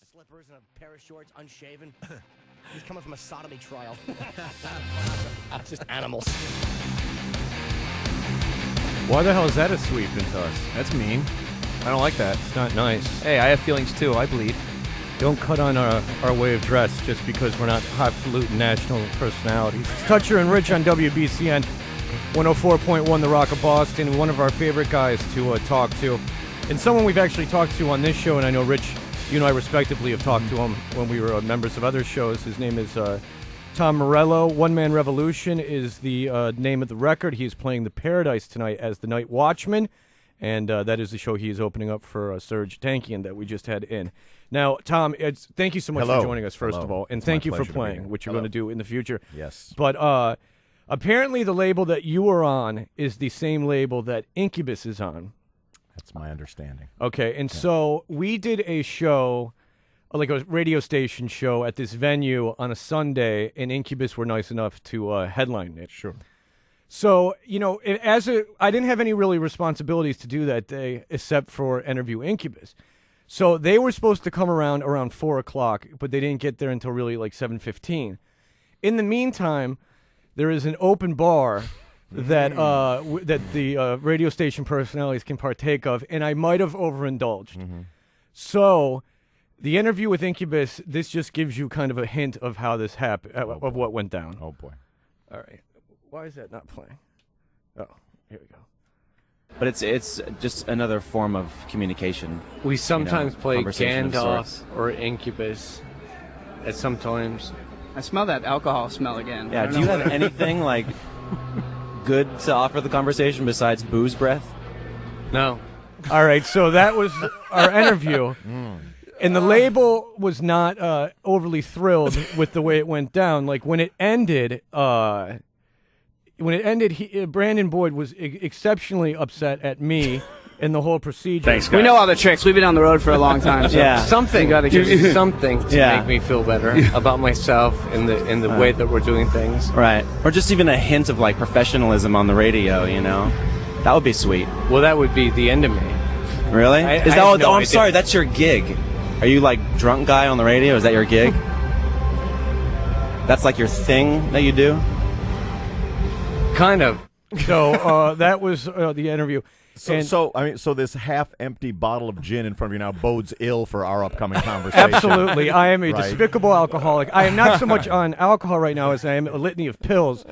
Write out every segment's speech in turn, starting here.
Slippers and a pair of shorts, unshaven. He's coming from a sodomy trial. Just animals. Why the hell is that a sweep into us? That's mean. I don't like that. It's not nice. Hey, I have feelings too. I bleed. Don't cut on our way of dress just because we're not highfalutin national personalities. It's Toucher and Rich on WBCN 104.1 The Rock of Boston. One of our favorite guys to talk to. And someone we've actually talked to on this show, and I know Rich, you and I respectively have talked to him when we were members of other shows. His name is Tom Morello. One Man Revolution is the name of the record. He is playing the Paradise tonight as the Night Watchman, and that is the show he is opening up for Serge Tankian that we just had in. Now, Tom, thank you so much for joining us, first of all, and thank you for playing, which you're going to do in the future. Yes. But apparently the label that you are on is the same label that Incubus is on. That's my understanding. Okay, and so we did a show, like a radio station show at this venue on a Sunday, and Incubus were nice enough to headline it. Sure. So, you know, I didn't have any really responsibilities to do that day except for interview Incubus. So they were supposed to come around 4 o'clock, but they didn't get there until really like 7:15. In the meantime, there is an open bar that that the radio station personalities can partake of, and I might have overindulged. Mm-hmm. So the interview with Incubus, this just gives you kind of a hint of how this happened, of what went down. Oh, boy. All right. Why is that not playing? Oh, here we go. But it's just another form of communication. We sometimes play conversation of Gandalf sorts. or Incubus. And sometimes I smell that alcohol smell again. Yeah, do you have anything like good to offer the conversation besides booze breath? no. All right, so that was our interview. And the label was not overly thrilled with the way it went down. Like when it ended, Brandon Boyd was exceptionally upset at me and the whole procedure. Thanks, guys. We know all the tricks. We've been on the road for a long time. So. Yeah. Something. You got to give me something to Yeah. make me feel better about myself in the way that we're doing things. Right. Or just even a hint of like professionalism on the radio, you know? That would be sweet. Well, that would be the end of me. Really? I Is that have what, no I'm idea. sorry, that's your gig. Are you like drunk guy on the radio? Is that your gig? That's like your thing that you do? Kind of. So that was the interview. So this half-empty bottle of gin in front of you now bodes ill for our upcoming conversation. Absolutely. I am a Right. despicable alcoholic. I am not so much on alcohol right now as I am a litany of pills.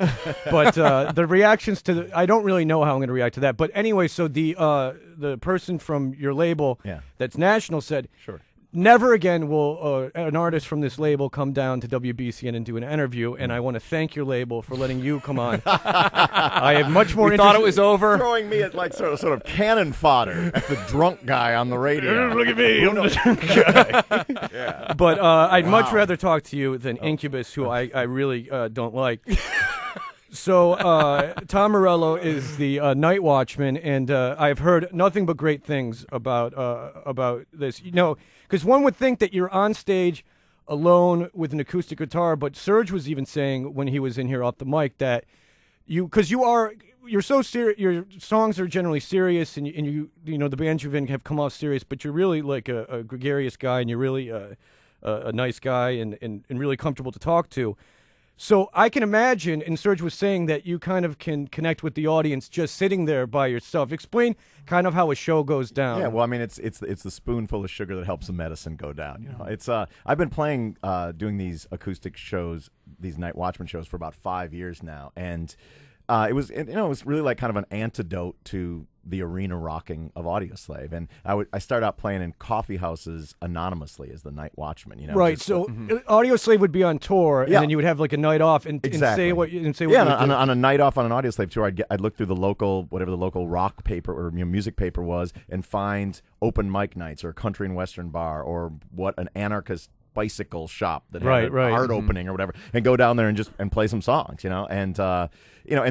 But the reactions to I don't really know how I'm going to react to that. But anyway, so the person from your label that's national said, Sure. never again will an artist from this label come down to WBCN and do an interview, and I want to thank your label for letting you come on. I have much more We interest. thought it was over. Throwing me as like sort of cannon fodder at the drunk guy on the radio. Look at me. I'm the drunk guy. Yeah. But I'd much rather talk to you than Incubus, who I really don't like. So Tom Morello is the Night Watchman, and I've heard nothing but great things about this. You know, because one would think that you're on stage alone with an acoustic guitar, but Serge was even saying when he was in here off the mic that you're so serious. Your songs are generally serious, and you know the bands you've in have come off serious, but you're really like a gregarious guy, and you're really a nice guy and really comfortable to talk to. So I can imagine, and Serge was saying that you kind of can connect with the audience just sitting there by yourself. Explain kind of how a show goes down. Yeah, well, I mean, it's the spoonful of sugar that helps the medicine go down. You know, it's I've been playing, doing these acoustic shows, these Night Watchman shows for about 5 years now, and it was really like kind of an antidote to the arena rocking of Audioslave, and I started out playing in coffee houses anonymously as the Night Watchman. You know, right. So Audioslave would be on tour, and then you would have like a night off and Exactly. say what you would on a night off on an Audioslave tour, I'd look through whatever the local rock paper or music paper was, and find open mic nights or a country and western bar or what an anarchist bicycle shop that Right, had an right. art opening or whatever, and go down there and play some songs, and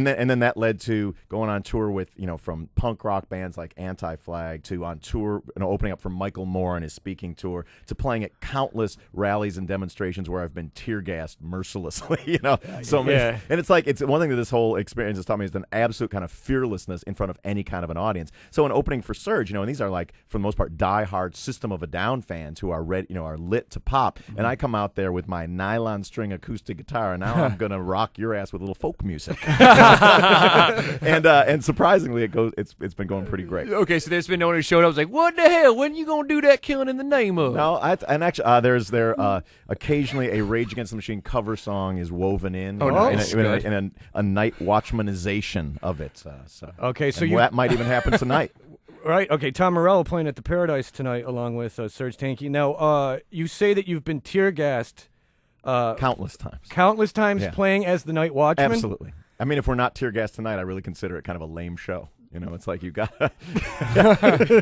then that led to going on tour with from punk rock bands like Anti-Flag to on tour, opening up for Michael Moore and his speaking tour, to playing at countless rallies and demonstrations where I've been tear gassed mercilessly, So Yeah. and it's one thing that this whole experience has taught me is an absolute kind of fearlessness in front of any kind of an audience. So an opening for Surge, and these are like for the most part diehard System of a Down fans who are are lit to pop, and I come out there with my nylon string acoustic guitar, and now I'm gonna rock your ass with a little folk music. And surprisingly, it's been going pretty great. Okay, so there's been no one who showed up was like, what the hell? When you gonna do that killing in the name of? No, and actually, there's occasionally a Rage Against the Machine cover song is woven in, in a night watchmanization of it. Okay, so that might even happen tonight. Right. Okay. Tom Morello playing at the Paradise tonight, along with Serge Tankian. Now, you say that you've been tear gassed Countless times. Yeah. Playing as the Night Watchman. Absolutely. I mean, if we're not tear gassed tonight, I really consider it kind of a lame show. It's like if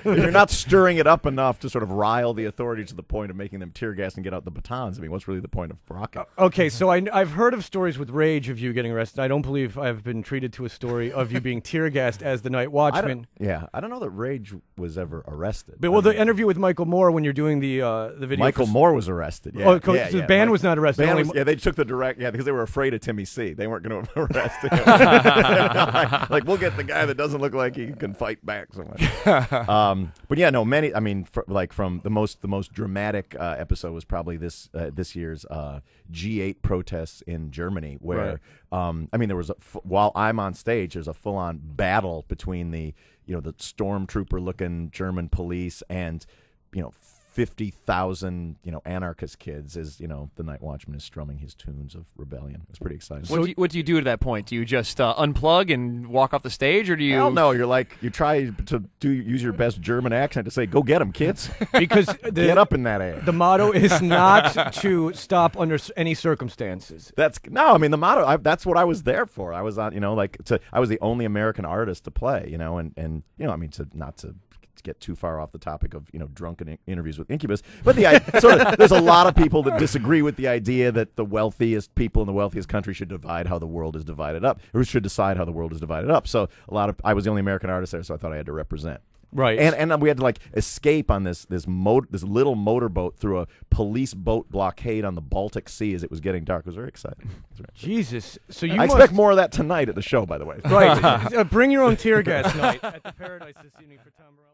you're not stirring it up enough to sort of rile the authorities to the point of making them tear gas and get out the batons. I mean, what's really the point of rocking? Okay, so I've heard of stories with Rage of you getting arrested. I don't believe I've been treated to a story of you being tear gassed as the Night Watchman. I don't know that Rage was ever arrested. But the interview with Michael Moore when you're doing the video. Michael Moore was arrested. Yeah. Oh, the band was not arrested. They took the direct. Yeah, because they were afraid of Timmy C. They weren't going to arrest him. like we'll get the guy that doesn't look like he can fight back so much. But yeah, no, many. I mean, from the most dramatic episode was probably this year's G8 protests in Germany, where I mean, there was while I'm on stage, there's a full-on battle between the the stormtrooper looking German police and 50,000 anarchist kids as the Night Watchman is strumming his tunes of rebellion. It's pretty exciting. What do you do at that point? Do you just unplug and walk off the stage, or do you? Hell no, you try to use your best German accent to say, "Go get them, kids," because get up in that air. The motto is not to stop under any circumstances. I mean the motto. That's what I was there for. I was on, I was the only American artist to play, and I mean not to get too far off the topic of drunken interviews with Incubus, but there's a lot of people that disagree with the idea that the wealthiest people in the wealthiest country should divide how the world is divided up, or should decide how the world is divided up. So I was the only American artist there, so I thought I had to represent. Right, and we had to escape on this little motorboat through a police boat blockade on the Baltic Sea as it was getting dark. It was very exciting. Jesus, so I expect more of that tonight at the show, by the way. Right, bring your own tear gas night at the Paradise this evening for Tom Morello.